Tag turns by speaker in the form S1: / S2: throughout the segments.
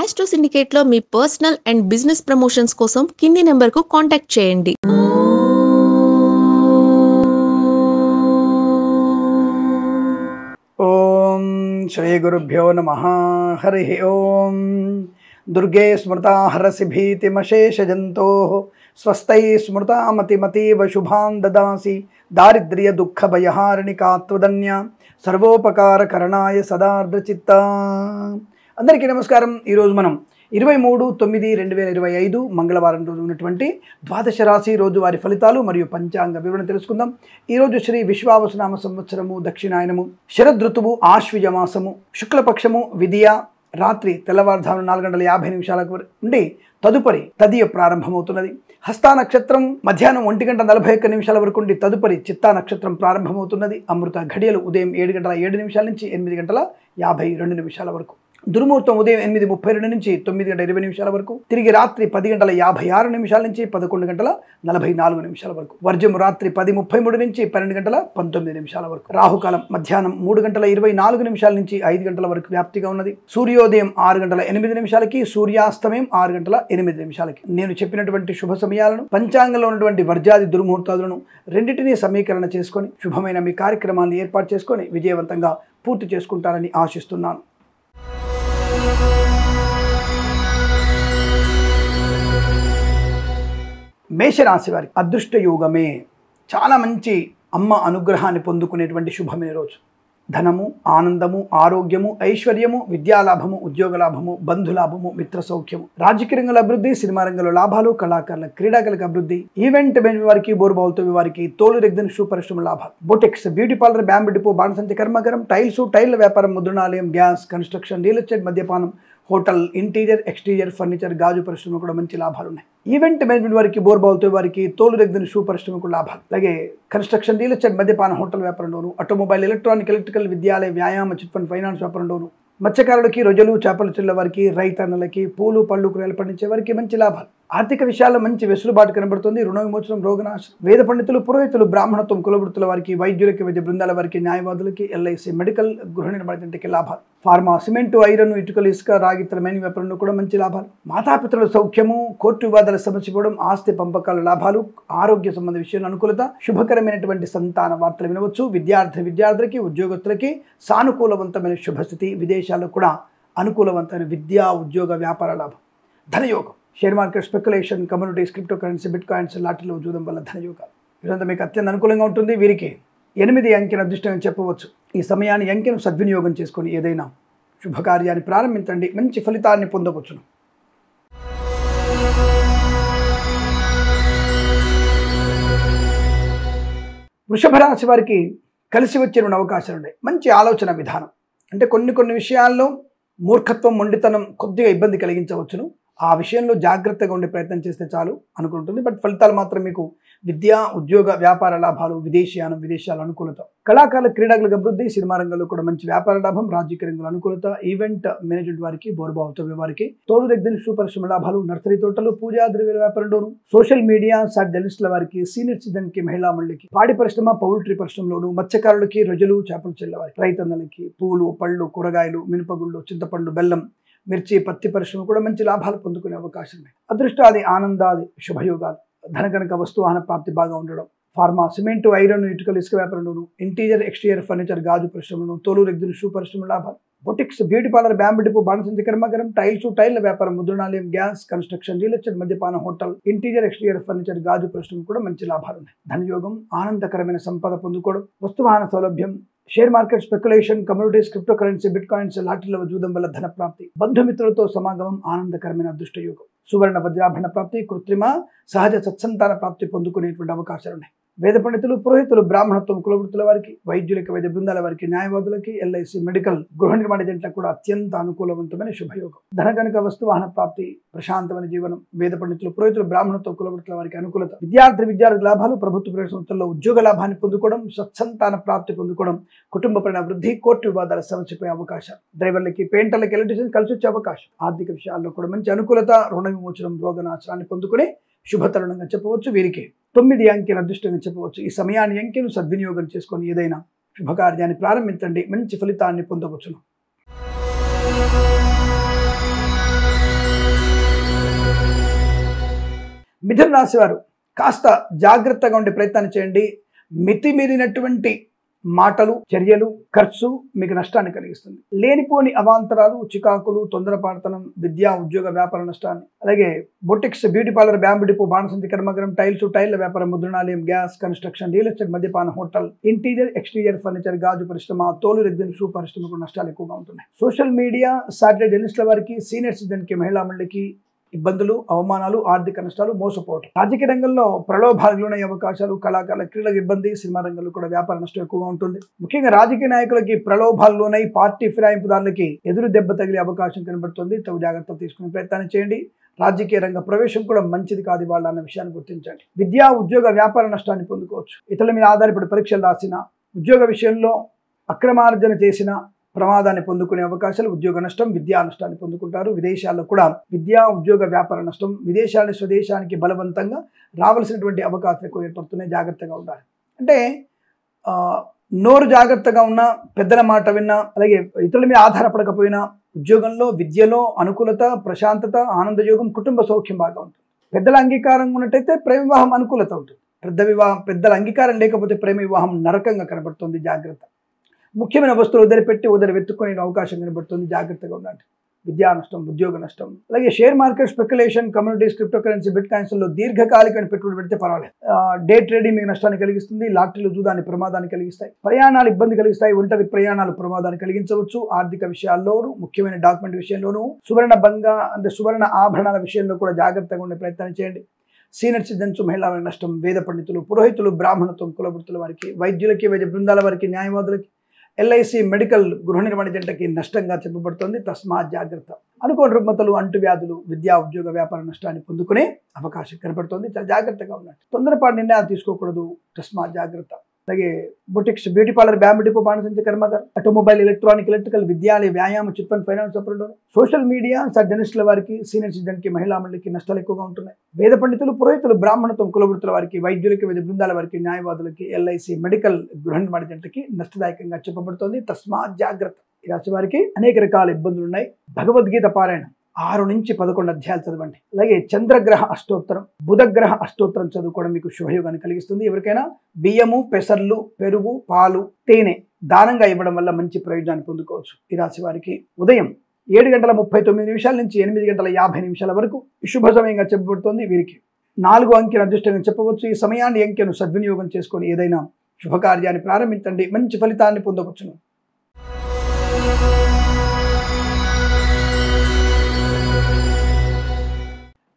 S1: Astro సిండికేట్లో మీ personal and business promotions కోసం కింది నెంబర్కు కాంటాక్ట్ చేయండి.
S2: ఓం శ్రీ గురుభ్యో నమః. హరి ఓం. దుర్గే స్మృతా హరసి భీతిమశేషజంతో స్వస్థై స్మృతా మతిమతీవ శుభాన్ దదాసి దారిద్ర్య దుఃఖ భయహారిణికా త్వదన్య సర్వోపకార కరణాయ సదార్ద్రచిత్త. అందరికీ నమస్కారం. ఈరోజు మనం 23/9/2025 మంగళవారం రోజు ఉన్నటువంటి ద్వాదశ రాశి రోజువారి ఫలితాలు మరియు పంచాంగ వివరణ తెలుసుకుందాం. ఈరోజు శ్రీ విశ్వావసునామ సంవత్సరము దక్షిణాయనము, శరదృతువు ఆశ్వయుజ మాసము, శుక్లపక్షము విదియ, రాత్రి తెల్లవారుజామున 4:50 నుండి తదుపరి తదియ ప్రారంభమవుతున్నది. హస్తా నక్షత్రం మధ్యాహ్నం 1:41 వరకు ఉండి తదుపరి చిత్తా నక్షత్రం ప్రారంభమవుతున్నది. అమృత ఘడియలు ఉదయం 7:07 నుంచి 8:52 వరకు. దుర్ముహూర్తం ఉదయం 8:32 నుంచి 9:20 వరకు. తిరిగి రాత్రి 10:56 నుంచి 11:44 వరకు. వర్జము రాత్రి 10:33 నుంచి 12:19 వరకు. రాహుకాలం మధ్యాహ్నం 3:24 నుంచి 5 గంటల వరకు వ్యాప్తిగా ఉన్నది. సూర్యోదయం 6:08, సూర్యాస్తమయం 6:08. నేను చెప్పినటువంటి శుభ సమయాలను, పంచాంగంలో ఉన్నటువంటి వర్జాది దుర్ముహూర్తాలను రెండింటినీ సమీకరణ చేసుకొని శుభమైన మీ కార్యక్రమాన్ని ఏర్పాటు చేసుకొని విజయవంతంగా పూర్తి చేసుకుంటారని ఆశిస్తున్నాను. మేషరాశి వారికి అదృష్ట యోగమే. చాలా మంచి అమ్మ అనుగ్రహాన్ని పొందుకునేటువంటి శుభమైన రోజు. ధనము, ఆనందము, ఆరోగ్యము, ఐశ్వర్యము, విద్యాలాభము, ఉద్యోగలాభము, బంధులాభము, మిత్ర సౌఖ్యము, రాజకీయ రంగంలో అభివృద్ధి, సినిమా రంగంలో లాభాలు, కళాకారుల క్రీడాకారులకు అభివృద్ధి, ఈవెంట్ మేనేజ్మెంట్ వారికి, బోర్బావులతో వారికి, తోలు రెగ్దన్ షూ పరిశ్రమ లాభాలు, బొటెక్స్, బ్యూటీ పార్లర్, బ్యాంబు డిపో, బాణసంచి కర్మాగారం, టైర్ల వ్యాపారం, ముద్రణాలయం, గ్యాస్, కన్స్ట్రక్షన్, రియల్ ఎస్టేట్, మద్యపానం, హోటల్, ఇంటీరియర్, ఎక్స్టీరియర్, ఫర్నిచర్, గాజు పరిశ్రమ కూడా మంచి లాభాలు ఉన్నాయి. ఈవెంట్ మేనేజ్మెంట్ వారికి, బోర్బావులతో వారికి, తోలు రెగ్దన్ షూ పరిశ్రమ కూడా లాభాలు. అలాగే కన్స్ట్రక్షన్, రియల్ ఎస్టేట్, మద్యపాన, హోటల్ వ్యాపారంలోను, ఆటోమొబైల్, ఎలక్ట్రానిక్, ఎలక్ట్రికల్, విద్యాలయ, వ్యాయామ, చిట్ ఫండ్, ఫైనాన్స్ వ్యాపారంలోను, మత్స్యకారులకి, రొయ్యలు, చేపల చెల్ల వారికి, రైతన్నలకి, పూలు పళ్ళు కూరగాయలు పండించే వారికి మంచి లాభాలు. ఆర్థిక విషయాల్లో మంచి వెసులుబాటు కనబడుతుంది. రుణ విమోచనం, రోగనాశనం, వేద పండితులు, పురోహితులు, బ్రాహ్మణత్వం, కులవృత్తుల వారికి, వైద్యులకి, వైద్య బృందాల వారికి, న్యాయవాదులకి, ఎల్ఐసి, మెడికల్, గృహ నిర్మాణకి లాభాలు. ఫార్మా, సిమెంటు, ఐరన్, ఇటుకలు, ఇసుక, రాగి, మైనింగ్ వ్యాపారంలో కూడా మంచి లాభాలు. మాతాపితరుల సౌఖ్యము, కోర్టు వివాదాల సమస్యపోవడం, ఆస్తి పంపకాల లాభాలు, ఆరోగ్య సంబంధ విషయంలో అనుకూలత, శుభకరమైనటువంటి సంతాన వార్తలు వినవచ్చు. విద్యార్థులకి, ఉద్యోగస్తులకి సానుకూలవంతమైన శుభస్థితి. విదేశాల్లో కూడా అనుకూలవంతమైన విద్యా, ఉద్యోగ, వ్యాపార లాభం. ధనయోగం, share market, speculation, communities, crypto currency, bitcoins, లాటరీలో చూడడం వల్ల ధనయోగాలు. వీరంతా మీకు అత్యంత అనుకూలంగా ఉంటుంది. వీరికి 8 అంకెను అదృష్టంగా చెప్పవచ్చు. ఈ సమయాన్ని అంకెను సద్వినియోగం చేసుకొని ఏదైనా శుభకార్యాన్ని ప్రారంభించండి, మంచి ఫలితాన్ని పొందవచ్చును. వృషభ రాశి వారికి కలిసి వచ్చే 2 అవకాశాలు ఉన్నాయి. మంచి ఆలోచన విధానం. అంటే కొన్ని విషయాల్లో మూర్ఖత్వం, మొండితనం కొద్దిగా ఇబ్బంది కలిగించవచ్చును. ఆ విషయంలో జాగ్రత్తగా ఉండే ప్రయత్నం చేస్తే చాలు అనుకుంటుంది. బట్ ఫలితాలు మాత్రం మీకు విద్యా, ఉద్యోగ, వ్యాపార లాభాలు, విదేశీయానం, విదేశాల అనుకూలత, కళాకారుల, క్రీడాకులకు అభివృద్ధి, సినిమా రంగంలో కూడా మంచి వ్యాపార లాభం, రాజకీయ రంగంలో అనుకూలత, ఈవెంట్ మేనేజ్మెంట్ వారికి, బోర్బావుతో వారికి, తోలు రెగ్దన్ షూ పరిశ్రమ లాభాలు, నర్సరీ తోటలు, పూజా ద్రవ్యాల వ్యాపారంలోను, సోషల్ మీడియా, జర్నలిస్టుల వారికి, సీనియర్ సిటిజన్కి, మహిళా మండలికి, పాడి పరిశ్రమ, పౌల్ట్రీ పరిశ్రమలోను, మత్స్యకారులకి, రొయ్యలు, చేపల చెల్ల వారికి, రైతన్నలకి, పూలు పళ్ళు కూరగాయలు, మినపగుళ్ళు, చింతపండు, బెల్లం, మిర్చి, పత్తి పరిశ్రమ కూడా మంచి లాభాలు పొందుకునే అవకాశం ఉంది. అదృష్టాది, ఆనందాది, శుభయోగాలు, ధనకనక వస్తువాహన ప్రాప్తి బాగా ఉండడం. ఫార్మా, సిమెంటు, ఐరన్, ఇటుకలు, ఇసుక వ్యాపారంలోను, ఇంటీరియర్, ఎక్స్టీరియర్, ఫర్నిచర్, గాజు పరిశ్రమను, తోలు రెగ్దన్ షూ పరిశ్రమ లాభాలు. Boutiques, beauty parlour, bamboo depot, బాణసంచి కర్మాగారం, టైర్ల వ్యాపారం, ముద్రణాలయం, గ్యాస్, కన్స్ట్రక్షన్, రియల్ ఎస్టేట్, మద్యపాన, హోటల్, ఇంటీరియర్, ఎక్స్టీరియర్, ఫర్నిచర్, గాజు పరిశ్రమ కూడా మంచి లాభాలు ఉన్నాయి. ధనయోగం, ఆనందకరమైన సంపద పొందుకోవడం, వస్తువాహన సౌలభ్యం, share market, speculation, communities, crypto currency, bitcoins, లాటరీలో చూడడం వల్ల ధన ప్రాప్తి, బంధుమిత్రులతో సమాగమం, ఆనందకరమైన అదృష్ట యోగం, సువర్ణ వజ్రాభరణ ప్రాప్తి, కృత్రిమ సహజ సత్సంతాన ప్రాప్తి పొందుకునేటువంటి అవకాశాలు ఉన్నాయి. వేద పండితులు, పురోహితులు, బ్రాహ్మణత్వం, కులవృత్తుల వారికి, వైద్యులకి, వైద్య బృందాల వారికి, న్యాయవాదులకి, ఎల్ఐసి, మెడికల్, గృహ నిర్మాణ ఏజెంట్లకు కూడా అత్యంత అనుకూలవంతమైన శుభయోగం. ధనగనక వస్తువాహన ప్రాప్తి, ప్రశాంతమైన జీవనం, వేద పండితులు, పురోహితులు, బ్రాహ్మణత్వం, కులవృత్తుల వారికి అనుకూలత, విద్యార్థి లాభాలు, ప్రభుత్వ ప్రైవేట్ సంస్థల్లో ఉద్యోగ లాభాన్ని పొందుకోవడం, సత్సంతాన ప్రాప్తి పొందుకోవడం, కుటుంబపరమైన అభివృద్ధి, కోర్టు వివాదాల సమస్యపై అవకాశం, డ్రైవర్లకి, పెయింటర్లకి, ఎలక్ట్రీషియన్ కలిసి వచ్చే అవకాశం, ఆర్థిక విషయాల్లో కూడా మంచి అనుకూలత, రుణ విమోచనం, రోగనాశనాన్ని పొందుకునే శుభతరుణంగా చెప్పవచ్చు. వీరికి 9 అంకెను అదృష్టంగా చెప్పవచ్చు. ఈ సమయాన్ని అంకెను సద్వినియోగం చేసుకొని ఏదైనా శుభకార్యాన్ని ప్రారంభించండి, మంచి ఫలితాన్ని పొందవచ్చును. మిథున రాశి వారు కాస్త జాగ్రత్తగా ఉండే ప్రయత్నాన్ని చేయండి. మితిమీరినటువంటి మాటలు, చర్యలు, ఖర్చు మీకు నష్టాన్ని కలిగిస్తుంది. లేనిపోని అవాంతరాలు, చికాకులు, తొందరపాటుతనం, విద్యా ఉద్యోగ వ్యాపార నష్టాన్ని, అలాగే boutiques, beauty parlour, bamboo depot, బాణసంచి కర్మగరం, టైల్ల వ్యాపారం, ముద్రణాలయం, గ్యాస్, కన్స్ట్రక్షన్, రియల్ ఎస్టేట్, మద్యపాన, హోటల్, ఇంటీరియర్, ఎక్స్టీరియర్ ఫర్నిచర్, గాజు పరిశ్రమ, తోలు రెగ్జిన్ షూ పరిశ్రమకు నష్టాలు ఎక్కువగా ఉంటున్నాయి. సోషల్ మీడియా, సాటిలైట్ జర్నలిస్టుల వారికి, సీనియర్ సిటిజన్కి, మహిళా మండలికి ఇబ్బందులు, అవమానాలు, ఆర్థిక నష్టాలు, మోసపోవటం. రాజకీయ రంగంలో ప్రలోభాలకు లోనయ్యే అవకాశాలు, కళాకారుల క్రీడలకు ఇబ్బంది, సినిమా రంగంలో కూడా వ్యాపార నష్టం ఎక్కువగా ఉంటుంది. ముఖ్యంగా రాజకీయ నాయకులకి ప్రలోభాలు లోనై పార్టీ ఫిరాయింపుదారులకి ఎదురు దెబ్బ తగిలే అవకాశం కనబడుతుంది. తగు జాగ్రత్తలు తీసుకునే ప్రయత్నాన్ని చేయండి. రాజకీయ రంగ ప్రవేశం కూడా మంచిది కాదు వాళ్ళ అన్న విషయాన్ని గుర్తించండి. విద్యా ఉద్యోగ వ్యాపార నష్టాన్ని పొందుకోవచ్చు. ఇతరుల మీద ఆధారపడి పరీక్షలు రాసిన, ఉద్యోగ విషయంలో అక్రమార్జన చేసిన ప్రమాదాన్ని పొందుకునే అవకాశాలు, ఉద్యోగ నష్టం, విద్యా నష్టాన్ని పొందుకుంటారు. విదేశాల్లో కూడా విద్యా ఉద్యోగ వ్యాపార నష్టం, విదేశాల స్వదేశానికి బలవంతంగా రావాల్సినటువంటి అవకాశాలు ఎక్కువ ఏర్పడుతున్నాయి. జాగ్రత్తగా ఉండాలి. అంటే నోరు జాగ్రత్తగా ఉన్నా, పెద్దల మాట విన్నా, అలాగే ఇతరుల మీద ఆధారపడకపోయినా ఉద్యోగంలో, విద్యలో అనుకూలత, ప్రశాంతత, ఆనందయోగం, కుటుంబ సౌఖ్యం బాగా ఉంటుంది. పెద్దల అంగీకారం ఉన్నట్టయితే ప్రేమ వివాహం అనుకూలత ఉంటుంది. పెద్దల అంగీకారం లేకపోతే ప్రేమ వివాహం నరకంగా కనబడుతుంది. జాగ్రత్త. ముఖ్యమైన వస్తువులు వదిలిపెట్టి వెతుక్కునే అవకాశం కనబడుతుంది. జాగ్రత్తగా ఉండండి. విద్యా నష్టం, ఉద్యోగ నష్టం, అలాగే share market, speculation, communities, crypto currency, బిట్ కాయిన్స్లో దీర్ఘకాలికమైన పెట్టుబడి పెడితే పర్వాలేదు. డే ట్రేడింగ్ మీకు నష్టాన్ని కలిగిస్తుంది. లాటరీలు జూదాన్ని ప్రమాదాన్ని కలిగిస్తాయి. ప్రయాణాలు ఇబ్బంది కలిగిస్తాయి. ఒంటరి ప్రయాణాలు ప్రమాదాన్ని కలిగించవచ్చు. ఆర్థిక విషయాల్లోనూ, ముఖ్యమైన డాక్యుమెంట్ విషయంలోనూ, సువర్ణ ఆభరణాల విషయంలో కూడా జాగ్రత్తగా ఉండే ప్రయత్నం చేయండి. సీనియర్ సిటిజన్స్, మహిళా నష్టం, వేద పండితులు, పురోహితులు, బ్రాహ్మణత్వం, కులవృత్తుల వారికి, వైద్యులకి, వైద్య బృందాల వారికి, న్యాయవాదులకి, ఎల్ఐసి, మెడికల్, గృహ నిర్మాణ జంటకి నష్టంగా చెప్పబడుతుంది. తస్మాత్ జాగ్రత్త. అనుకోని రుగ్మతలు, అంటువ్యాధులు, విద్యా ఉద్యోగ వ్యాపార నష్టాన్ని పొందుకునే అవకాశం కనబడుతుంది. చాలా జాగ్రత్తగా ఉండండి. తొందరపాటు నిర్ణయాలు తీసుకోకూడదు. తస్మాత్ జాగ్రత్త. అలాగే boutiques, beauty parlour, bamboo depot, బాణసంచి కర్మాగారం, ఆటోమొబైల్, ఎలక్ట్రానిక్, ఎలక్ట్రికల్, విద్యాలయ, వ్యాయామ, chit fund, finance operator, social media, జర్నలిస్టుల వారికి, సీనియర్ సిటిజన్కి, మహిళా మండలికి నష్టాలు ఎక్కువగా ఉంటున్నాయి. వేద పండితులు, పురోహితులు, బ్రాహ్మణత్వం, కులవృత్తుల వారికి, వైద్యులకి, వైద్య బృందాల వారికి, న్యాయవాదులకి, ఎల్ఐసి, మెడికల్, గృహ నిర్మాణ జంటకి నష్టదాయకంగా చెప్పబడుతుంది. తస్మాత్ జాగ్రత్త. ఈ రాశి వారికి అనేక రకాల ఇబ్బందులు ఉన్నాయి. భగవద్గీత పారాయణం 6 నుంచి 11 అధ్యాయాలు చదవండి. అలాగే చంద్రగ్రహ అష్టోత్తరం, బుధగ్రహ అష్టోత్తరం చదువుకోవడం మీకు శుభయోగాన్ని కలిగిస్తుంది. ఎవరికైనా బియ్యము, పెసర్లు, పెరుగు, పాలు, తేనె దానంగా ఇవ్వడం వల్ల మంచి ప్రయోజనాన్ని పొందుకోవచ్చు. ఈ రాశి వారికి ఉదయం 7:39 నుంచి 8:50 వరకు శుభ సమయంగా చెప్పబడుతుంది. వీరికి 4 అంకెను అదృష్టంగా చెప్పవచ్చు. ఈ సమయాన్ని అంకెను సద్వినియోగం చేసుకొని ఏదైనా శుభకార్యాన్ని ప్రారంభించండి. మంచి ఫలితాన్ని పొందవచ్చును.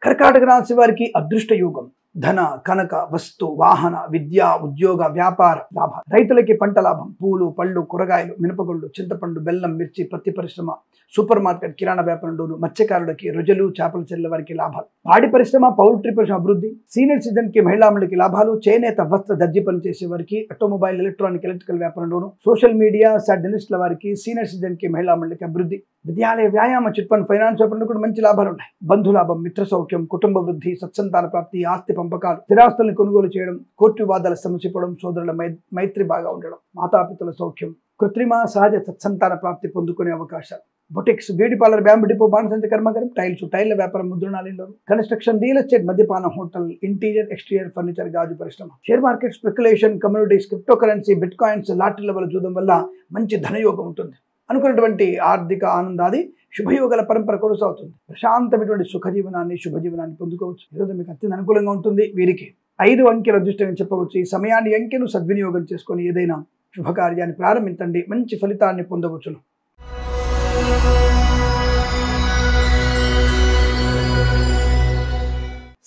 S2: కర్కాటక రాశి వారికి అదృష్ట యోగం. ధన, కనక, వస్తు, వాహన, విద్య, ఉద్యోగ, వ్యాపార లాభం. రైతులకి పంట లాభం. పూలు, పళ్ళు, కూరగాయలు, మినపగుళ్ళు, చింతపండు, బెల్లం, మిర్చి, పత్తి పరిశ్రమ, సూపర్ మార్కెట్, కిరాణా వ్యాపారంలోను, మత్స్యకారులకి, రొయ్యలు, చేపల చెల్లెల వారికి లాభాలు. పాడి పరిశ్రమ, పౌల్ట్రీ పరిశ్రమ అభివృద్ధి. సీనియర్ సిటిజన్కి, మహిళా మండలికి లాభాలు. చేనేత, వస్త్ర, దర్జీ పని చేసే వారికి, ఆటోమొబైల్, ఎలక్ట్రానిక్, ఎలక్ట్రికల్ వ్యాపారంలోను, సోషల్ మీడియా, జర్నలిస్టుల వారికి, సీనియర్ సిటిజన్కి, మహిళా మండలికి అభివృద్ధి. విద్యాలయ, వ్యాయామ, చిట్ ఫండ్, ఫైనాన్స్ వ్యాపారంలో కూడా మంచి లాభాలు ఉన్నాయి. బంధులాభం, మిత్ర సౌఖ్యం, కుటుంబ వృద్ధి, సత్సంతాన ప్రాప్తి, ఆస్తి పంపకాలు, స్థిరాస్తులను కొనుగోలు చేయడం, కోర్టు వివాదాల సమసిపోవడం, సోదరుల మైత్రి బాగా ఉండడం, మాతాపితల సౌఖ్యం, కృత్రిమ, సహజ సత్సంతాన ప్రాప్తి పొందుకునే అవకాశాలు. Boutiques, beauty parlour, bamboo depot, బాణసంచి కర్మాగారం, టైల్ల వ్యాపారం, ముద్రణాలయంలో, కన్స్ట్రక్షన్, రియల్ ఎస్టేట్, మద్యపాన, హోటల్, ఇంటీరియర్, ఎక్స్టీరియర్ ఫర్నిచర్, గాజు పరిశ్రమ, share market, speculation, communities, crypto currency, bitcoins, లాటరీల వల్ల చూడడం వల్ల మంచి ధనయోగం ఉంటుంది. అనుకున్నటువంటి ఆర్థిక ఆనందాది శుభయోగాల పరంపర కొనసాగుతుంది. ప్రశాంతమైనటువంటి సుఖజీవనాన్ని, శుభజీవనాన్ని పొందుకోవచ్చు. ఈరోజు మీకు అత్యంత అనుకూలంగా ఉంటుంది. వీరికి 5 అంకెలు అదృష్టంగా చెప్పవచ్చు. ఈ సమయాన్ని అంకెను సద్వినియోగం చేసుకొని ఏదైనా శుభకార్యాన్ని ప్రారంభించండి. మంచి ఫలితాన్ని పొందవచ్చును.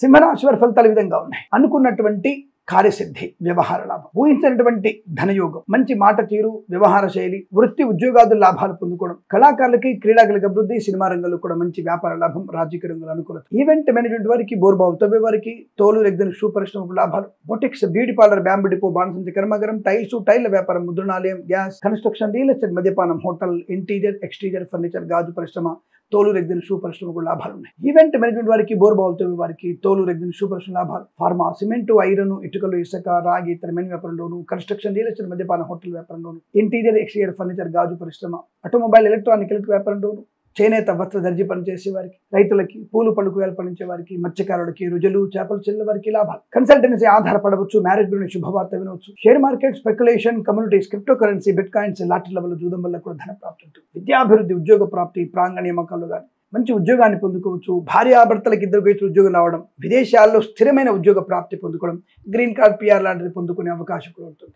S2: సింహరాశి వారి ఫలితాలు ఈ విధంగా ఉన్నాయి. అనుకున్నటువంటి కార్యసిద్ధి, వ్యవహార లాభం, ఊహించినటువంటి ధనయోగం, మంచి మాట తీరు, వ్యవహార శైలి, వృత్తి ఉద్యోగాదుల లాభాలు పొందుకోవడం, కళాకారులకి, క్రీడాకులకి అభివృద్ధి, సినిమా రంగంలో కూడా మంచి వ్యాపార లాభం, రాజకీయ రంగంలో అనుకూలత, ఈవెంట్ మేనేజ్మెంట్ వారికి, బోర్బావు తవ్వే వారికి, తోలు రెగ్జిన్ షూ పరిశ్రమకు లాభాలు, boutiques, beauty parlour, bamboo depot, బాణసంచి కర్మాగారం, టైల్ల వ్యాపారం, ముద్రణాలయం, గ్యాస్, కన్స్ట్రక్షన్, రియల్ ఎస్టేట్, మద్యపానం, హోటల్, ఇంటీరియర్, ఎక్స్టీరియర్ ఫర్నిచర్, గాజు పరిశ్రమ, తోలు రెగ్జిన్ షూ పరిశ్రమకు లాభాలు ఉన్నాయి. ఈవెంట్ మేనేజ్మెంట్ వారికి, బోర్బావు తవ్వే వారికి, తోలు రెగ్జిన్ షూ పరిశ్రమ లాభాలు, ఫార్మా, సిమెంటు, ఐరన్, ఇటుకలు, ఇసుక, రాగి, ఇతర మెన్ వ్యాపారంలోను, కన్స్ట్రక్షన్, రియల్ ఎస్టేట్, మద్యపాన, హోటల్ వ్యాపారంలోను, ఇంటీరియర్, ఎక్స్టీరియర్ ఫర్నిచర్, గాజు పరిశ్రమ, ఆటోమొబైల్, ఎలక్ట్రానిక్, ఎలక్ట్రిక్ వ్యాపారంలోను, చేనేత వస్త్ర దర్జీ పనిచేసే వారికి, రైతులకి, పూలు పళ్ళు కూరగాయలు పండించే వారికి, మత్స్యకారులకి, రుజులు, చేపలు చెల్లె వారికి లాభాలు. కన్సల్టెన్సీ ఆధారపడవచ్చు, మ్యారేజ్ గురించి శుభవార్త వినవచ్చు. Share market, speculation, communities, crypto currency, bitcoins, lottery level జూదం వల్ల కూడా ధన ప్రాప్తి ఉంటుంది. విద్యాభివృద్ధి, ఉద్యోగ ప్రాప్తి, ప్రాంగణ నియామకాలు కానీ మంచి ఉద్యోగాన్ని పొందుకోవచ్చు. భార్యాభర్తలకు ఇద్దరు వ్యక్తులు ఉద్యోగం రావడం, విదేశాల్లో స్థిరమైన ఉద్యోగ ప్రాప్తి పొందుకోవడం, గ్రీన్ కార్డ్, పిఆర్ లాంటిది పొందుకునే అవకాశం కూడా ఉంటుంది.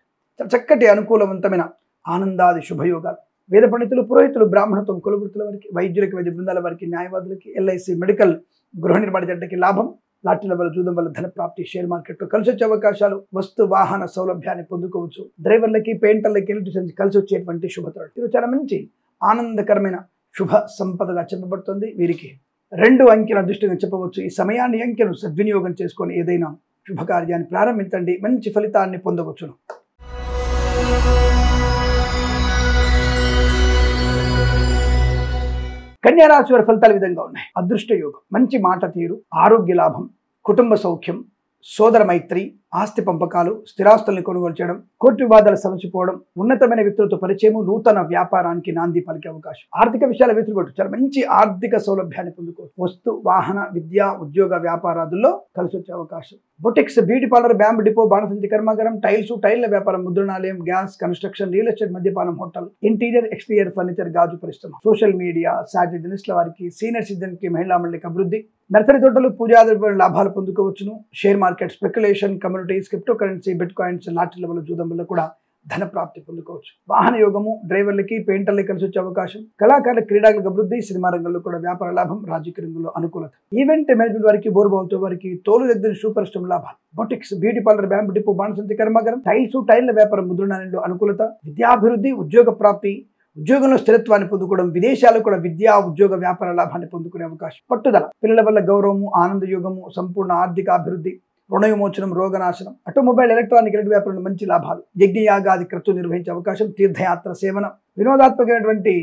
S2: చక్కటి అనుకూలవంతమైన ఆనందాది శుభయోగాలు. వేద పండితులు, పురోహితులు, బ్రాహ్మణత్వం, కులవృత్తుల వారికి, వైద్యులకి, వైద్య బృందాల వారికి, న్యాయవాదులకి, ఎల్ఐసి, మెడికల్, గృహ నిర్మాణ జంటకి లాభం. లాటరీ లెవెల్ జూదం వల్ల ధన ప్రాప్తి. షేర్ మార్కెట్లో కలిసి వచ్చే అవకాశాలు. వస్తు వాహన సౌలభ్యాన్ని పొందుకోవచ్చు. డ్రైవర్లకి, పెయింటర్లకి, ఎలక్ట్రీషియన్స్ కలిసి వచ్చేటువంటి శుభతరుణం. ఇది చాలా మంచి ఆనందకరమైన శుభ సంపదగా చెప్పబడుతుంది. వీరికి 2 అంకెల అదృష్టంగా చెప్పవచ్చు. ఈ సమయాన్ని, అంకెను సద్వినియోగం చేసుకొని ఏదైనా శుభకార్యాన్ని ప్రారంభించండి, మంచి ఫలితాన్ని పొందవచ్చును. కన్యా రాశి వారి ఫలితాలు ఈ విధంగా ఉన్నాయి. అదృష్ట యోగం, మంచి మాట తీరు, ఆరోగ్య లాభం, కుటుంబ సౌఖ్యం, సోదర మైత్రి, ఆస్తి పంపకాలు, స్థిరాస్తుల్ని కొనుగోలు చేయడం, కోర్టు వివాదాలు సమసిపోవడం, ఉన్నతమైన వ్యక్తులతో పరిచయము, నూతన వ్యాపారానికి నాంది పలికే అవకాశం. ఆర్థిక విషయాల వెతులుబట్టు చాలా మంచి ఆర్థిక సౌలభ్యాన్ని పొందుకోవచ్చు. వస్తు వాహన విద్యా ఉద్యోగ వ్యాపారాదుల్లో కలిసి వచ్చే అవకాశం. Boutiques, beauty parlour, bamboo depot, బాణసంచి కర్మాగారం, టైల్ల వ్యాపారం, ముద్రణాలయం, గ్యాస్, కన్స్ట్రక్షన్, రియల్ ఎస్టేట్, మద్యపానం, హోటల్, ఇంటీరియర్, ఎక్స్టీరియర్ ఫర్నిచర్, గాజు పరిశ్రమ, సోషల్ మీడియా, సాటి జర్నలిస్టుల వారికి, సీనియర్ సిటిజన్ కి, మహిళా మండలికి అభివృద్ధి, నర్సరీ తోటలు, పూజాది లాభాలు పొందుకోవచ్చును. Share market, speculation, communities, crypto currency, bitcoins, lottery level జూదం వల్ల కూడా ధన ప్రాప్తి పొందుకోవచ్చు. వాహన యోగము, డ్రైవర్లకి, పెయింటర్లకి కలిసి వచ్చే అవకాశం. కళాకారుల, క్రీడాలకు అభివృద్ధి, సినిమా రంగంలో కూడా వ్యాపార లాభం, రాజకీయ రంగంలో అనుకూలత. ఈవెంట్ మేనేజ్మెంట్ వారికి, బోర్బావుతో వారికి, తోలు దగ్గర సూపర్ స్టమ్ లాభాలు. Boutiques, beauty parlour, bamboo depot, బాణసంచి కర్మాగారం, టైల్ల వ్యాపారం, ముద్రణాలయంలో అనుకూలత. విద్యాభివృద్ధి, ఉద్యోగ ప్రాప్తి, ఉద్యోగంలో స్థిరత్వాన్ని పొందుకోవడం, విదేశాలు కూడా విద్యా ఉద్యోగ వ్యాపార లాభాన్ని పొందుకునే అవకాశం. పట్టుదల, పిల్లల వల్ల గౌరవము, ఆనంద యోగము, సంపూర్ణ ఆర్థిక అభివృద్ధి, రుణ విమోచనం, రోగనాశనం. ఆటోమొబైల్, ఎలక్ట్రానిక్, ఎలక్ట్రిక్ వ్యాపారంలో మంచి లాభాలు. యజ్ఞయాగాది క్రతువు నిర్వహించే అవకాశం. తీర్థయాత్ర సేవన, వినోదాత్మకమైనటువంటి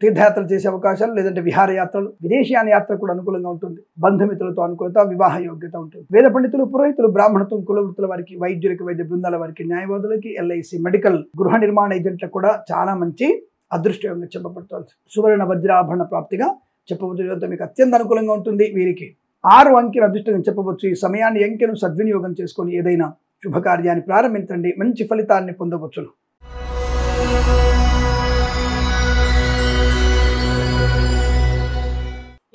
S2: తీర్థయాత్రలు చేసే అవకాశాలు, లేదంటే విహారయాత్రలు, విదేశీయాన యాత్ర కూడా అనుకూలంగా ఉంటుంది. బంధుమిత్రులతో అనుకూలత, వివాహ యోగ్యత ఉంటుంది. వేద పండితులు, పురోహితులు, బ్రాహ్మణత్వం, కులవృత్తుల వారికి, వైద్యులకి, వైద్య బృందాల వారికి, న్యాయవాదులకి, ఎల్ఐసి, మెడికల్, గృహ నిర్మాణ ఏజెంట్లకు కూడా చాలా మంచి అదృష్టంగా చెప్పబడుతుంది. సువర్ణ వజ్రాభరణ ప్రాప్తిగా చెప్పవచ్చు. మీకు అత్యంత అనుకూలంగా ఉంటుంది. వీరికి 6 అంకెల అదృష్టంగా చెప్పవచ్చు. ఈ సమయాన్ని, అంకెను సద్వినియోగం చేసుకొని ఏదైనా శుభకార్యాన్ని ప్రారంభించండి, మంచి ఫలితాన్ని పొందవచ్చును.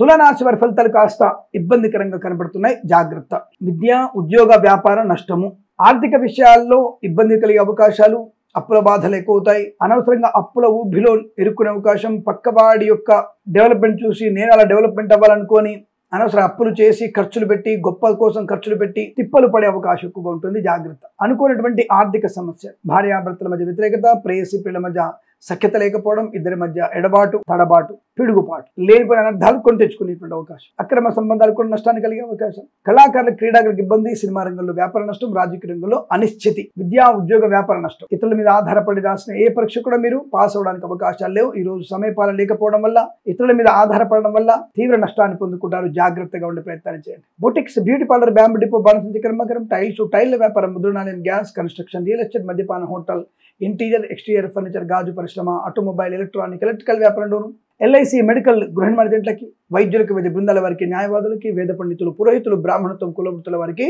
S2: తులారాశి వారి ఫలితాలు కాస్త ఇబ్బందికరంగా కనబడుతున్నాయి. జాగ్రత్త. విద్య, ఉద్యోగ, వ్యాపార నష్టము. ఆర్థిక విషయాల్లో ఇబ్బంది కలిగే అవకాశాలు. అప్పుల బాధలు ఎక్కువ అవుతాయి. అనవసరంగా అప్పుల ఊబిలో ఇరుక్కునే అవకాశం. పక్కవాడి యొక్క డెవలప్మెంట్ చూసి నేను అలా డెవలప్మెంట్ అవ్వాలనుకొని అనవసర అప్పులు చేసి, ఖర్చులు పెట్టి, గొప్ప కోసం ఖర్చులు పెట్టి తిప్పలు పడే అవకాశం ఎక్కువగా ఉంటుంది. జాగ్రత్త. అనుకోనటువంటి ఆర్థిక సమస్య, భార్యాభర్తల మధ్య వ్యతిరేకత, ప్రేయసి పిల్లల మధ్య సఖ్యత లేకపోవడం, ఇద్దరి మధ్య ఎడబాటు, తడబాటు, పిడుగుపాటు, లేనిపోయిన అనర్థాలు కొని తెచ్చుకునేటువంటి అవకాశం. అక్రమ సంబంధాలు కూడా నష్టాన్ని కలిగే అవకాశం. కళాకారుల, క్రీడాకారులకు ఇబ్బంది. సినిమా రంగంలో వ్యాపార నష్టం. రాజకీయ రంగంలో అనిశ్చితి. విద్యా ఉద్యోగ వ్యాపార నష్టం. ఇతరుల మీద ఆధారపడి రాసిన ఏ పరీక్ష కూడా మీరు పాస్ అవడానికి అవకాశాలు లేవు. ఈ రోజు సమయపాలన లేకపోవడం వల్ల, ఇతరుల మీద ఆధారపడడం వల్ల తీవ్ర నష్టాన్ని పొందుకుంటారు. జాగ్రత్తగా ఉండే ప్రయత్నాన్ని చేయండి. Boutiques, beauty parlour, bamboo depot, బాణసంచి కర్మాగారం, టైల్ల వ్యాపారం, ముద్రణాలయం, గ్యాస్, కన్స్ట్రక్షన్, రియల్ ఎస్టేట్, మద్యపాన, హోటల్, ఇంటీరియర్, ఎక్స్టీరియర్ ఫర్నిచర్, గాజు పరిశ్రమ, ఆటోమొబైల్, ఎలక్ట్రానిక్, ఎలక్ట్రికల్ వ్యాపారంలోను, ఎల్ఐసి, మెడికల్, గృహ నిర్మాణ ఏజెంట్లకి, వైద్యులకి, వైద్య బృందాల వారికి, న్యాయవాదులకి, వేద పండితులు, పురోహితులు, బ్రాహ్మణత్వం, కులవృత్తుల వారికి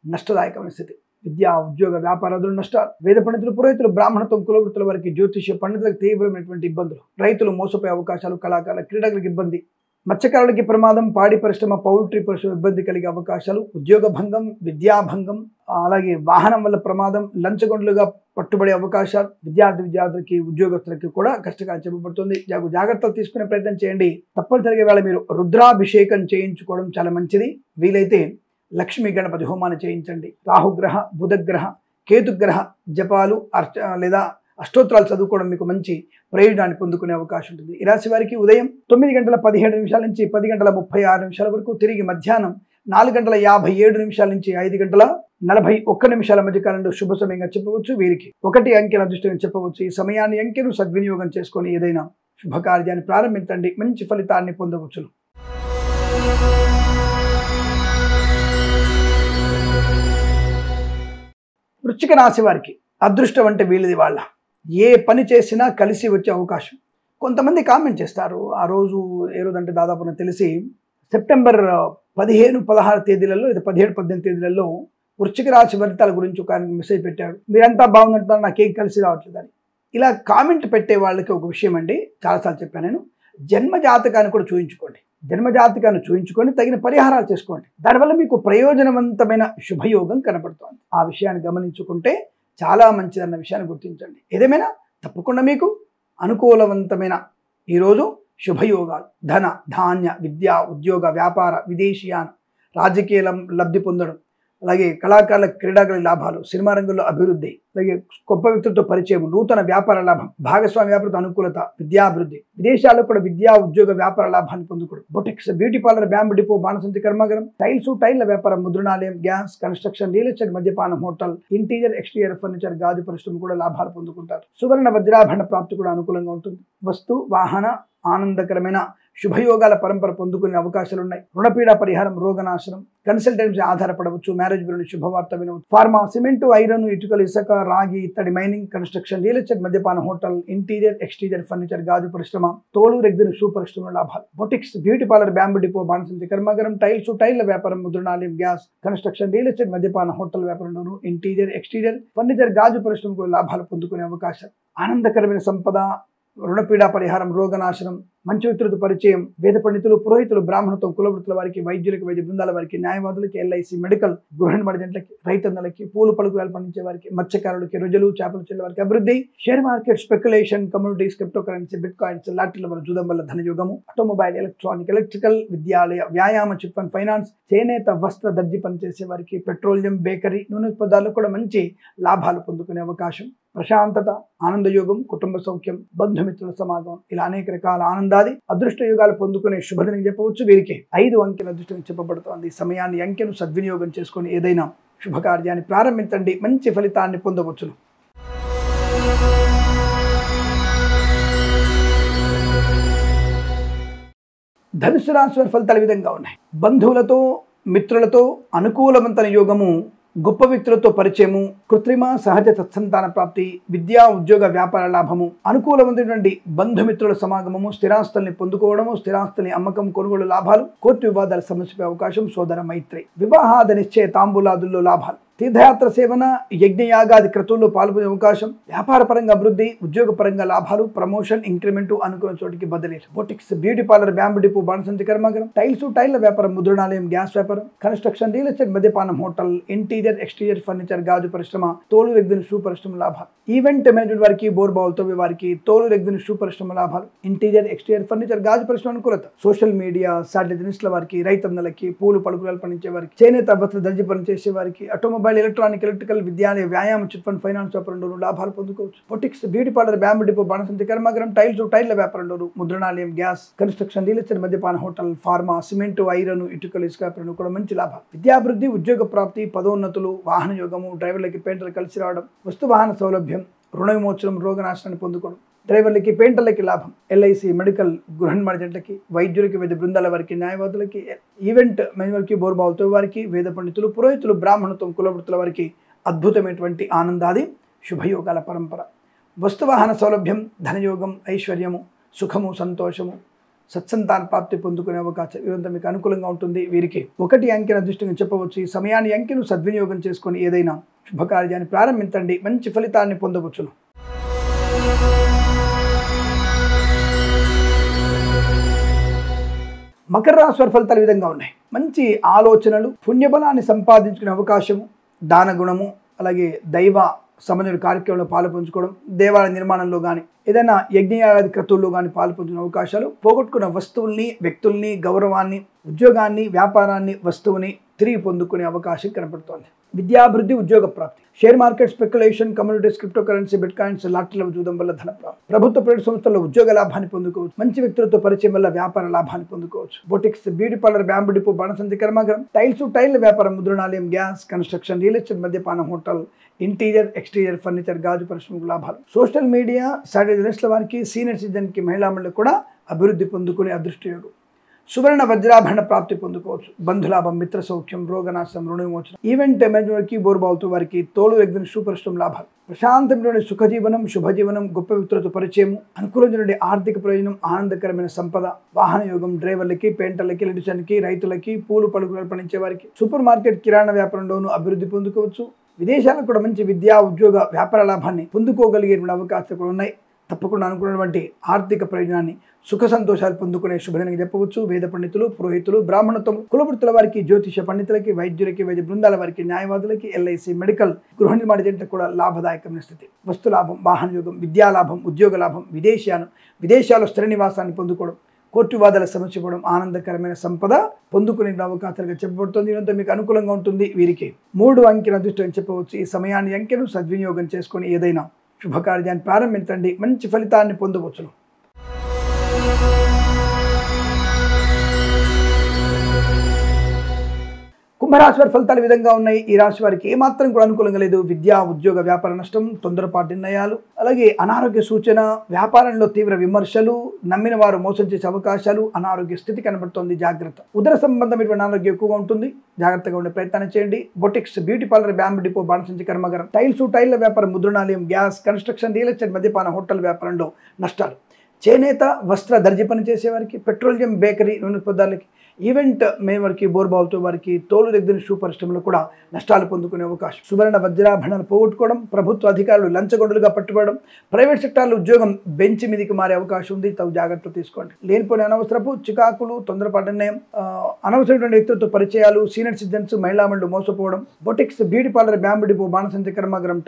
S2: నష్టదాయకమైన స్థితి. విద్యా ఉద్యోగ వ్యాపారాదులు నష్టాలు. వేద పండితులు, పురోహితులు, బ్రాహ్మణత్వం, కులవృత్తుల వారికి, జ్యోతిష్య పండితులకు తీవ్రమైనటువంటి ఇబ్బందులు. రైతులు మోసపోయే అవకాశాలు. కళాకారుల, క్రీడలకు ఇబ్బంది. మత్స్యకారులకి ప్రమాదం. పాడి పరిశ్రమ, పౌల్ట్రీ పరిశ్రమ ఇబ్బంది కలిగే అవకాశాలు. ఉద్యోగ భంగం, విద్యాభంగం, అలాగే వాహనం వల్ల ప్రమాదం, లంచగొండలుగా పట్టుబడే అవకాశాలు. విద్యార్థులకి, ఉద్యోగస్తులకి కూడా కష్టంగా చెప్పబడుతుంది. జాగ్రత్తలు తీసుకునే ప్రయత్నం చేయండి. తప్పనిసరిగా వేళ మీరు రుద్రాభిషేకం చేయించుకోవడం చాలా మంచిది. వీలైతే లక్ష్మీ గణపతి హోమాన్ని చేయించండి. రాహుగ్రహ, బుధగ్రహ, కేతుగ్రహ జపాలు లేదా అష్టోత్తరాలు చదువుకోవడం మీకు మంచి ప్రయోజనాన్ని పొందుకునే అవకాశం ఉంటుంది. ఈ రాశి వారికి ఉదయం 9:17 నుంచి 10:36 వరకు, తిరిగి మధ్యాహ్నం 4:57 నుంచి 5:41 మధ్య కాలంలో శుభ సమయంగా చెప్పవచ్చు. వీరికి 1 అంకెల అదృష్టంగా చెప్పవచ్చు. ఈ సమయాన్ని, అంకెను సద్వినియోగం చేసుకొని ఏదైనా శుభకార్యాన్ని ప్రారంభించండి, మంచి ఫలితాన్ని పొందవచ్చును. వృశ్చిక రాశి వారికి అదృష్టం అంటే వీళ్ళది వాళ్ళ. ఏ పని చేసినా కలిసి వచ్చే అవకాశం. కొంతమంది కామెంట్ చేస్తారు ఆ రోజు ఏ రోజు అంటే దాదాపు నాకు తెలిసి సెప్టెంబర్ 15-16 తేదీలలో లేదా 17-18 తేదీలలో వృశ్చిక రాశి ఫలితాల గురించి ఒక ఆయన మెసేజ్ పెట్టాడు, మీరంతా బాగుందంటున్నారు, నాకేం కలిసి రావట్లేదని. ఇలా కామెంట్ పెట్టే వాళ్ళకి ఒక విషయం అండి, చాలాసార్లు చెప్పాను నేను, జన్మ జాతకాన్ని కూడా చూయించుకోండి. జన్మ జాతకాన్ని చూయించుకొని తగిన పరిహారాలు చేసుకోండి. దానివల్ల మీకు ప్రయోజనవంతమైన శుభయోగం కనపడుతోంది. ఆ విషయాన్ని గమనించుకుంటే చాలా మంచిదన్న విషయాన్ని గుర్తించండి. ఏదేమైనా తప్పకుండా మీకు అనుకూలవంతమైన ఈరోజు శుభయోగాలు, ధన ధాన్య విద్య ఉద్యోగ వ్యాపార విదేశీయాన రాజకీయ లబ్ధి పొందడం, అలాగే కళాకారుల క్రీడాకారుల లాభాలు, సినిమా రంగంలో అభివృద్ధి, అలాగే గొప్ప వ్యక్తులతో పరిచయం, నూతన వ్యాపార లాభం, భాగస్వామి వ్యాపార అనుకూలత, విద్యాభివృద్ధి, విదేశాల్లో కూడా విద్యా ఉద్యోగ వ్యాపార లాభాన్ని పొందుకోవడం, boutiques, beauty parlour, bamboo depot, బాణసంచి కర్మాగారం, టైల్ల వ్యాపారం, ముద్రణాలయం, గ్యాస్, కన్స్ట్రక్షన్, రియల్ ఎస్టేట్, మద్యపానం, హోటల్, ఇంటీరియర్ ఎక్స్టీరియర్ ఫర్నిచర్, గాజు పరిశ్రమ కూడా లాభాలు పొందుకుంటారు. సువర్ణ వజ్రాభరణ ప్రాప్తి కూడా అనుకూలంగా ఉంటుంది. వస్తు వాహన ఆనందకరమైన శుభయోగాల పరంపర పొందుకునే అవకాశాలు ఉన్నాయి. రుణపీడ పరిహారం, రోగనాశనం, కన్సల్టెన్సీ ఆధారపడవచ్చు, మ్యారేజ్ గురించి శుభవార్త వినవచ్చు. ఫార్మా, సిమెంటు, ఐరన్, ఇటుకలు, ఇసుక, రాగి, ఇత్తడి, మైనింగ్, కన్స్ట్రక్షన్, రియల్ ఎస్టేట్, మద్యపాన, హోటల్, ఇంటీరియర్ ఎక్స్టీరియర్ ఫర్నిచర్, గాజు పరిశ్రమ, తోలు రెగ్జిన్ షూ పరిశ్రమ లాభాలు. Boutiques, beauty parlour, bamboo depot, బాణసంచి కర్మాగారం, టైల్ల వ్యాపారం, ముద్రణాలయం, గ్యాస్, కన్స్ట్రక్షన్, రియల్ ఎస్టేట్, మద్యపాన, హోటల్ వ్యాపారంలోను, ఇంటీరియర్ ఎక్స్టీరియర్ ఫర్నిచర్, గాజు పరిశ్రమ కూడా లాభాలు పొందుకునే అవకాశం. ఆనందకరమైన సంపద, రుణపీడ పరిహారం, రోగనాశనం, మంచి వ్యక్తులతో పరిచయం, వేద పండితులు, పురోహితులు, బ్రాహ్మణత్వం, కులవృత్తుల వారికి, వైద్యులకి, వైద్య బృందాల వారికి, న్యాయవాదులకి, ఎల్ఐసి, మెడికల్, గృహిణి మడిజంట్లకి, రైతన్నలకి, పూలు పలుకురాలు పండించే వారికి, మత్స్యకారులకి, రొజలు, చేపలు చెల్లె వారికి అభివృద్ధి. Share market, speculation, communities, crypto currency, bitcoins, లాటరీల వల్ల జూదం వల్ల ధనయోగము, ఆటోమొబైల్, ఎలక్ట్రానిక్, ఎలక్ట్రికల్, విద్యాలయ, వ్యాయామ, చిట్ ఫండ్, ఫైనాన్స్, చేనేత, వస్త్ర, దర్జీ పనిచేసే వారికి, పెట్రోలియం, బేకరీ, నూనె పదార్థాలు కూడా మంచి లాభాలు పొందుకునే అవకాశం. ప్రశాంతత, ఆనందయోగం, కుటుంబ సౌఖ్యం, బంధుమిత్రుల సమాగమం, ఇలా అనేక రకాల ఆనందాది అదృష్ట యోగాలు పొందుకునే శుభదినం చెప్పవచ్చు. వీరికి 5 అంకెల అదృష్టం చెప్పబడుతోంది. సమయాన్ని, అంకెను సద్వినియోగం చేసుకుని ఏదైనా శుభకార్యాన్ని ప్రారంభించండి, మంచి ఫలితాన్ని పొందవచ్చును. ధనుసు రాశి వారి ఫలితాలు ఈ విధంగా ఉన్నాయి. బంధువులతో, మిత్రులతో అనుకూలవంతమైన యోగము, గొప్ప వ్యక్తులతో పరిచయము, కృత్రిమ సహజ సత్సంతాన ప్రాప్తి, విద్యా ఉద్యోగ వ్యాపార లాభము, అనుకూలమైనటువంటి బంధుమిత్రుల సమాగమము, స్థిరాస్తుల్ని పొందుకోవడము, స్థిరాస్తుల్ని అమ్మకం, కొనుగోలు లాభాలు, కోర్టు వివాదాల సమస్యపై అవకాశం, సోదర మైత్రి, వివాహాద నిశ్చయ తాంబూలాదుల్లో లాభాలు, తీర్థయాత్ర సేవన, యజ్ఞయాగాది క్రతువుల్లో పాల్గొనే అవకాశం, వ్యాపార పరంగా అభివృద్ధి, ఉద్యోగ పరంగా లాభాలు, ప్రమోషన్, ఇంక్రిమెంటు, అనుకున్న చోటికి బదిలీలు. Boutiques, beauty parlour, bamboo depot, బాణసంచి కర్మాగారం, టైల్ల వ్యాపారం, ముద్రణాలయం, గ్యాస్ వ్యాపారం, కన్స్ట్రక్షన్, రియల్ ఎస్టేట్, మద్యపానం, హోటల్, ఇంటీరియర్ ఎక్స్టీరియర్ ఫర్నిచర్, గాజు పరిశ్రమ, తోలు రెగ్జిన్ షూ పరిశ్రమ లాభాలు. ఈవెంట్ మేనేజ్మెంట్ వారికి, బోర్బావులు తవ్వే వారికి, తోలు రెగ్జిన్ షూ పరిశ్రమ లాభాలు, ఇంటీరియర్ ఎక్స్టీరియర్ ఫర్నిచర్, గాజు పరిశ్రమ అనుకూలత. సోషల్ మీడియా, శాటిలైట్ న్యూస్ల వారికి, రైతన్నలకి, పూలు పలుకురాలు పండించే వారికి, చేనేత వస్త్ర దర్జీ పనిచేసే వారికి, ఆటోమొబైల్, ఎలక్ట్రానిక్, ఎలక్ట్రికల్, విద్యాలయ, వ్యాయామ, చిట్ ఫండ్, ఫైనాన్స్ వ్యాపారంలోనూ లాభాలు పొందుకోవచ్చు. Boutiques, beauty parlour, bamboo depot, బాణసంచి కర్మాగారం, టైల్ల వ్యాపారంలోనూ, ముద్రణాలయం, గ్యాస్, కన్స్ట్రక్షన్, రియల్ ఎస్టేట్, మద్యపాన, హోటల్, ఫార్మా, సిమెంటు, ఐరన్, ఇటుకలు, ఇసుక వ్యాపారంలో కూడా మంచి లాభాలు. విద్యాభివృద్ధి, ఉద్యోగ ప్రాప్తి, పదోన్నతులు, వాహన యోగము, డ్రైవర్లకి, పెయింటర్లు కలిసి రావడం, వస్తు వాహన సౌలభ్యం, రుణ విమోచనం, రోగనాశనాన్ని పొందుకోవడం, డ్రైవర్లకి, పెయింటర్లకి లాభం, ఎల్ఐసి, మెడికల్, గృహిణి మడిజంట్లకి, వైద్యులకి, వైద్య బృందాల వారికి, న్యాయవాదులకి, ఈవెంట్ మేనేజ్మెంట్కి, బోర్బావులతో వారికి, వేద పండితులు, పురోహితులు, బ్రాహ్మణత్వం, కులవృత్తుల వారికి అద్భుతమైనటువంటి ఆనందాది శుభయోగాల పరంపర. వస్తువాహన సౌలభ్యం, ధనయోగం, ఐశ్వర్యము, సుఖము, సంతోషము, సత్సంతాన ప్రాప్తి పొందుకునే అవకాశం ఇదంతా మీకు అనుకూలంగా ఉంటుంది. వీరికి 1 అంకెను అదృష్టంగా చెప్పవచ్చు. ఈ సమయాన్ని, అంకెను సద్వినియోగం చేసుకొని ఏదైనా శుభకార్యాన్ని ప్రారంభించండి, మంచి ఫలితాన్ని పొందవచ్చును. మకర రాశి వారి ఫలితాలు ఈ విధంగా ఉన్నాయి. మంచి ఆలోచనలు, పుణ్యబలాన్ని సంపాదించుకునే అవకాశము, దాన గుణము, అలాగే దైవ సంబంధించిన కార్యక్రమంలో పాలుపంచుకోవడం, దేవాలయ నిర్మాణంలో కానీ, ఏదైనా యజ్ఞయాగాది క్రతువుల్లో కానీ పాల్పంచుకునే అవకాశాలు, పోగొట్టుకున్న వస్తువుల్ని, వ్యక్తుల్ని, గౌరవాన్ని, ఉద్యోగాన్ని, వ్యాపారాన్ని, వస్తువుని తిరిగి పొందుకునే అవకాశం కనపడుతోంది. విద్యాభివృద్ధి, ఉద్యోగ ప్రాప్తి, share market, speculation, communities, crypto currency, bitcoins, లాటరీల జూదం వల్ల ధన ప్రాప్తి, ప్రభుత్వ ప్రైవేట్ సంస్థల్లో ఉద్యోగ లాభాన్ని పొందుకోవచ్చు, మంచి వ్యక్తులతో పరిచయం వల్ల వ్యాపార లాభాన్ని పొందుకోవచ్చు. Boutiques, beauty parlour, bamboo depot, బాణసంచి కర్మాగారం, టైల్ల వ్యాపారం, ముద్రణాలయం, గ్యాస్, కన్స్ట్రక్షన్, రియల్ ఎస్టేట్, మద్యపానం, హోటల్, ఇంటీరియర్ ఎక్స్టీరియర్ ఫర్నిచర్, గాజు పరిశ్రమకు లాభాలు. సోషల్ మీడియా, శాటిలైట్ న్యూస్ల వారికి, సీనియర్ సిటిజన్కి, మహిళా మండలికి కూడా అభివృద్ధి పొందుకునే అదృష్టయోగం. సువర్ణ వజ్రాభరణ ప్రాప్తి పొందుకోవచ్చు. బంధులాభం, మిత్ర సౌఖ్యం, రోగనాశం, రుణ విమోచనం. ఈవెంట్ మేనేజ్మెంట్కి బోరుబావుతో వారికి తోలు ఎగ్జిన్ సూపరిష్టం లాభాలు. ప్రశాంతమైన సుఖజీవనం, శుభజీవనం, గొప్ప వ్యక్తులతో పరిచయం, అనుకూలమైన ఆర్థిక ప్రయోజనం, ఆనందకరమైన సంపద, వాహన యోగం, డ్రైవర్లకి, పెయింటర్లకి, ఎలక్ట్రీషియన్కి, రైతులకి, పూలు పలుకులు పండించే వారికి, సూపర్ మార్కెట్ కిరాణా వ్యాపారంలోనూ అభివృద్ధి పొందుకోవచ్చు. విదేశాలకు కూడా మంచి విద్యా, ఉద్యోగ, వ్యాపార లాభాన్ని పొందుకోగలిగే అవకాశాలు కూడా ఉన్నాయి. తప్పకుండా అనుకున్నటువంటి ఆర్థిక ప్రయోజనాన్ని, సుఖ సంతోషాలు పొందుకునే శుభదినంగా చెప్పవచ్చు. వేద పండితులు, పురోహితులు, బ్రాహ్మణత్వం, కులవృత్తుల వారికి, జ్యోతిష పండితులకి, వైద్యులకి, వైద్య బృందాల వారికి, న్యాయవాదులకి, ఎల్ఐసి, మెడికల్, గృహ నిర్మాణ జంటకు కూడా లాభదాయకమైన స్థితి. వస్తు లాభం, వాహన యోగం, విద్యాలాభం, ఉద్యోగ లాభం, విదేశాల్లో స్థిర నివాసాన్ని పొందుకోవడం, కోర్టు వాదాల సమస్య పడడం, ఆనందకరమైన సంపద పొందుకునే అవకాశాలుగా చెప్పబడుతుంది. ఇదంతా మీకు అనుకూలంగా ఉంటుంది. వీరికి 3 అంకెల అదృష్టం చెప్పవచ్చు. ఈ సమయాన్ని అంకెను సద్వినియోగం చేసుకొని ఏదైనా శుభకార్యాన్ని ప్రారంభించండి, మంచి ఫలితాన్ని పొందవచ్చును. కుంభరాశి వారి ఫలితాలు ఈ విధంగా ఉన్నాయి. ఈ రాశి వారికి ఏమాత్రం కూడా అనుకూలంగా లేదు. విద్యా, ఉద్యోగ, వ్యాపార నష్టం, తొందరపాటు నిర్ణయాలు, అలాగే అనారోగ్య సూచన, వ్యాపారంలో తీవ్ర విమర్శలు, నమ్మిన వారు మోసం చేసే అవకాశాలు, అనారోగ్య స్థితి కనబడుతోంది. జాగ్రత్త. ఉదర సంబంధమైనటువంటి అనారోగ్యం ఎక్కువగా ఉంటుంది. జాగ్రత్తగా ఉండే ప్రయత్నం చేయండి. Boutiques, beauty parlour, bamboo depot, బాణసంచి కర్మాగారం, టైల్ల వ్యాపారం, ముద్రణాలయం, గ్యాస్, కన్స్ట్రక్షన్, రియల్ ఎస్టేట్, మద్యపాన, హోటల్ వ్యాపారంలో నష్టాలు. చేనేత, వస్త్ర, దర్జీ పని చేసేవారికి, పెట్రోలియం, బేకరీ, నూనె పదార్థాలకి, ఈవెంట్ మేవర్కి, బోర్బావుతో వారికి, తోలు దగ్గర షూ పరిశ్రమలో కూడా నష్టాలు పొందుకునే అవకాశం. సువర్ణ వజ్రాభరణాలు పోగొట్టుకోవడం, ప్రభుత్వ అధికారులు లంచగొండులుగా పట్టుకోవడం, ప్రైవేట్ సెక్టార్లో ఉద్యోగం బెంచ్ మీదకి మారే అవకాశం ఉంది. తగు జాగ్రత్తలు తీసుకోండి. లేనిపోయిన అనవసరపు చికాకులు, తొందరపాటు నిర్ణయం, అనవసరమైన వ్యక్తులతో పరిచయాలు, సీనియర్ సిటిజన్స్, మహిళా మండలు మోసపోవడం, boutiques, beauty parlour, bamboo depot, బాణసంచి కర్మాగారం,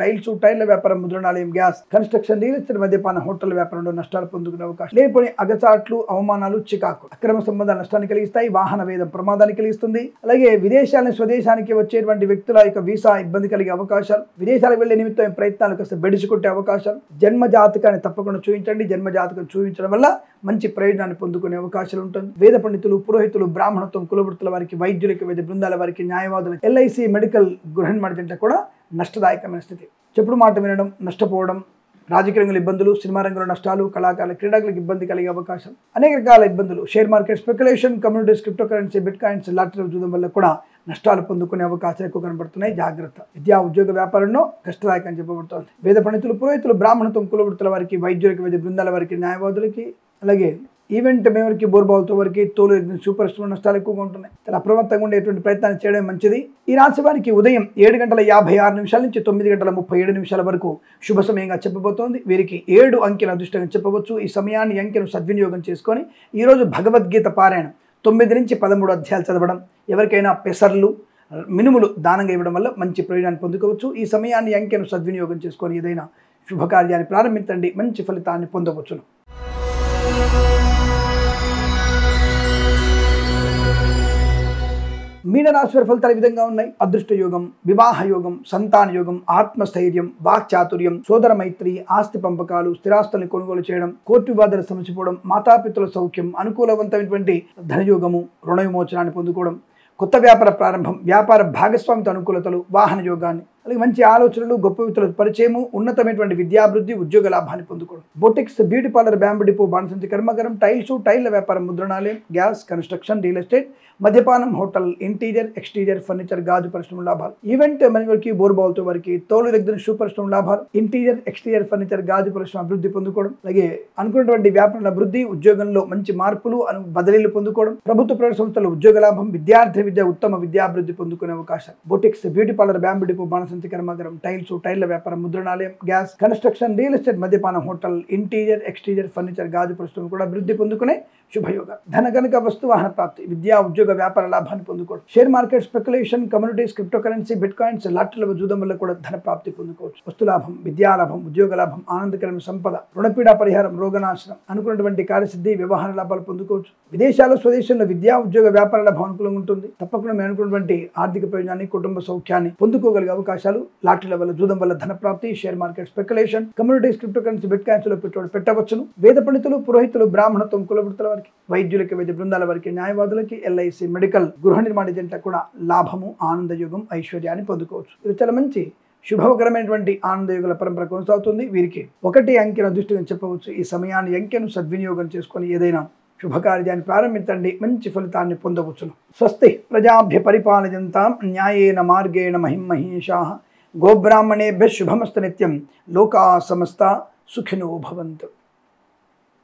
S2: టైల్ల వ్యాపారం, ముద్రణాలయం, గ్యాస్, కన్స్ట్రక్షన్, రియల్ ఎస్టేట్, మద్యపాన, హోటల్ వ్యాపారంలో నష్టాలు పొందుకునే అవకాశం. లేనిపోయిన అగచాట్లు, అవమానాలు, చికాకు, అక్రమ సంబంధాలు నష్టాన్ని కలిగిస్తాయి. వాహన వేదం ప్రమాదాన్ని కలిగిస్తుంది. అలాగే విదేశాల స్వదేశానికి వచ్చేటువంటి వ్యక్తుల యొక్క వీసా ఇబ్బంది కలిగే అవకాశాలు, విదేశాలకు వెళ్లే నిమిత్తం ప్రయత్నాలు కాస్త బెడిసికొట్టే అవకాశాలు. జన్మ జాతకాన్ని తప్పకుండా చూపించండి. జన్మ జాతకం చూపించడం వల్ల మంచి ప్రయోజనాన్ని పొందుకునే అవకాశాలు ఉంటుంది. వేద పండితులు, పురోహితులు, బ్రాహ్మణత్వం, కులవృత్తుల వారికి, వైద్యులకి, వైద్య బృందాల వారికి, న్యాయవాదులకు, ఎల్ఐసి, మెడికల్, గృహ నిర్మాణ జంట కూడా నష్టదాయకమైన స్థితి. చెప్పుడు మాట వినడం, నష్టపోవడం, రాజకీయ రంగంలో ఇబ్బందులు, సినిమా రంగంలో నష్టాలు, కళాకారుల, క్రీడాకులకు ఇబ్బంది కలిగే అవకాశం, అనేక రకాల ఇబ్బందులు. Share market, speculation, communities, crypto currency, bitcoins, lottery చూడడం వల్ల కూడా నష్టాలు పొందుకునే అవకాశాలు ఎక్కువ కనబడుతున్నాయి. జాగ్రత్త. విద్యా, ఉద్యోగ, వ్యాపారంలో కష్టదాయకం చెప్పబడుతోంది. వేద పండితులు, పురోహితులు, బ్రాహ్మణత్వం, కులవృత్తుల వారికి, వైద్యులకి, వైద్య బృందాల వారికి, న్యాయవాదులకి, అలాగే ఈవెంట్ మేవర్కి, బోర్బావుతో వారికి, తోలు సూపర్ స్టోర్ నష్టాలు ఎక్కువగా ఉంటున్నాయి. చాలా అప్రమత్తంగా ఉండేటువంటి ప్రయత్నాన్ని చేయడం మంచిది. ఈ రాశి వారికి ఉదయం 7:56 నుంచి 9:37 వరకు శుభ సమయంగా చెప్పబోతోంది. వీరికి 7 అంకెల అదృష్టంగా చెప్పవచ్చు. ఈ సమయాన్ని, అంకెను సద్వినియోగం చేసుకొని ఈరోజు భగవద్గీత పారాయణం 9 నుంచి 13 అధ్యాయాలు చదవడం, ఎవరికైనా పెసర్లు, మినుములు దానంగా ఇవ్వడం వల్ల మంచి ప్రయోజనాన్ని పొందుకోవచ్చు. ఈ సమయాన్ని, అంకెను సద్వినియోగం చేసుకొని ఏదైనా శుభకార్యాన్ని ప్రారంభించండి, మంచి ఫలితాన్ని పొందవచ్చును. మీనరాశి వారి ఫలితాలు ఈ విధంగా ఉన్నాయి. అదృష్ట యోగం, వివాహ యోగం, సంతాన యోగం, ఆత్మస్థైర్యం, వాక్చాతుర్యం, సోదర మైత్రి, ఆస్తి పంపకాలు, స్థిరాస్తుల్ని కొనుగోలు చేయడం, కోర్టు వివాదాలు సమసిపోవడం, మాతాపితృల సౌఖ్యం, అనుకూలవంతమైనటువంటి ధనయోగము, రుణ విమోచనాన్ని పొందుకోవడం, కొత్త వ్యాపార ప్రారంభం, వ్యాపార భాగస్వామితో అనుకూలతలు, వాహన యోగాన్ని, అలాగే మంచి ఆలోచనలు, గొప్ప వ్యక్తుల పరిచయము, ఉన్నతమైనటువంటి విద్యాభివృద్ధి, ఉద్యోగ లాభాన్ని పొందుకోవడం. Boutiques, beauty parlour, bamboo depot, బాణసంచి కర్మాగారం, టైల్ల వ్యాపారం, ముద్రణాలయం, గ్యాస్, కన్స్ట్రక్షన్, రియల్ ఎస్టేట్, మద్యపానం, హోటల్, ఇంటీరియర్, ఎక్స్టీరియర్, ఫర్నిచర్, గాజు పరిశ్రమ లాభాలు. ఈవెంట్ మేనేజ్మెంట్కి, బోర్బావుతో వారికి, తోలు దగ్గర షూ పరిశ్రమ లాభాలు. ఇంటీరియర్, ఎక్స్టీరియర్, ఫర్నిచర్, గాజు పరిశ్రమ అభివృద్ధి పొందుకోవడం, అలాగే అనుకున్నటువంటి వ్యాపారాల అభివృద్ధి, ఉద్యోగంలో మంచి మార్పులు, బదిలీలు పొందుకోవడం, ప్రభుత్వ ప్రైవేట్ సంస్థల ఉద్యోగ లాభం, విద్యార్థి విద్య, ఉత్తమ విద్యాభివృద్ధి పొందుకునే అవకాశం. Boutiques, beauty parlour, bamboo depot, బాణసంచి కర్మాగారం, టైల్ల వ్యాపారం, ముద్రణాలయం, గ్యాస్, కన్స్ట్రక్షన్, రియల్ ఎస్టేట్, మద్యపానం, హోటల్, ఇంటీరియర్, ఎక్స్టీరియర్, ఫర్నిచర్, గాజు పరిశ్రమ కూడా అభివృద్ధి పొందుకునే శుభయోగ. ధన కనుక వస్తు వాహన ప్రాప్తి, విద్యా, ఉద్యోగ, వ్యాపార లాభాన్ని పొందుకోవడం. Share market, speculation, communities, crypto currency, bitcoins, లాటరీల చూడడం వల్ల కూడా ధన ప్రాప్తి పొందుకోవచ్చు. వస్తు లాభం, విద్యా లాభం, ఉద్యోగ లాభం, ఆనందకరమైన సంపద, రుణపీడా పరిహారం, రోగనాశనం, అనుకున్నటువంటి కార్యసిద్ధి, వ్యవహార లాభాలు పొందుకోవచ్చు. విదేశాల్లో, స్వదేశంలో విద్యా, ఉద్యోగ, వ్యాపార లాభం అనుకూలంగా ఉంటుంది. తప్పకుండా మేము అనుకున్నటువంటి ఆర్థిక ప్రయోజనాన్ని, కుటుంబ సౌఖ్యాన్ని పొందుకోగలిగే అవకాశాలు. లాటరీల వల్ల చూడడం వల్ల ధన ప్రాప్తి, share market, speculation, communities, crypto currency, bit coins లో పెట్టుబడి పెట్టవచ్చును. వేద పండితులు, పురోహితులు, బ్రాహ్మణత్వం, కులవృత్తుల వారికి, వైద్యులకి, వైద్య బృందాల వారికి, న్యాయవాదులకి, ఎల్ఐసి, మెడికల్, గృహ నిర్మాణ జంటలకు కూడా లాభము, ఆనందయోగం, ఐశ్వర్యాన్ని పొందుకోవచ్చు. ఇది చాలా మంచి శుభకరమైనటువంటి ఆనందయోగుల పరంపర కొనసాగుతుంది. వీరికి 1 అంకెను అదృష్టంగా చెప్పవచ్చు. ఈ సమయాన్ని, అంకెను సద్వినియోగం చేసుకొని ఏదైనా శుభకార్యాన్ని ప్రారంభించండి, మంచి ఫలితాన్ని పొందవచ్చును. స్వస్తి ప్రజాభ్య పరిపాలయంతాం న్యాయేన మార్గేణ మహిమహీషాః. గోబ్రాహ్మణేభ్యः శుభమస్తు నిత్యం. లోకాः సమస్తా సుఖినో భవంతు.